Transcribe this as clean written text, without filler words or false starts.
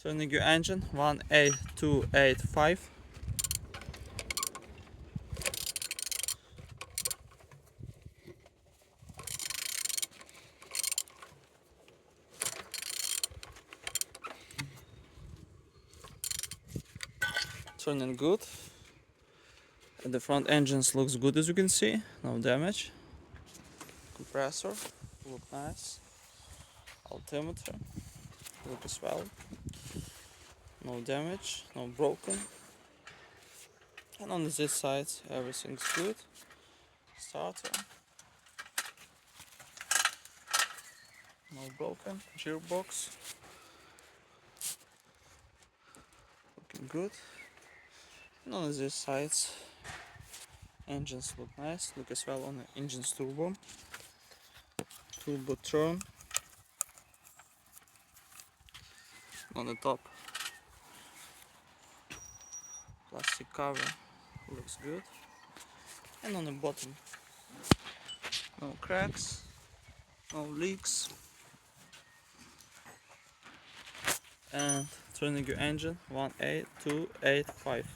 Turning your engine 18285. Turning good. And the front engines looks good, as you can see, no damage. Compressor look nice. Altimeter look as well. No damage, no broken. And on this side everything's good. Starter, no broken. Gearbox looking good. And on this side engines look nice. Look as well on the engine's turbo. Turbo turn. On the top plastic cover looks good. And on the bottom no cracks, no leaks. And turning your engine 18285.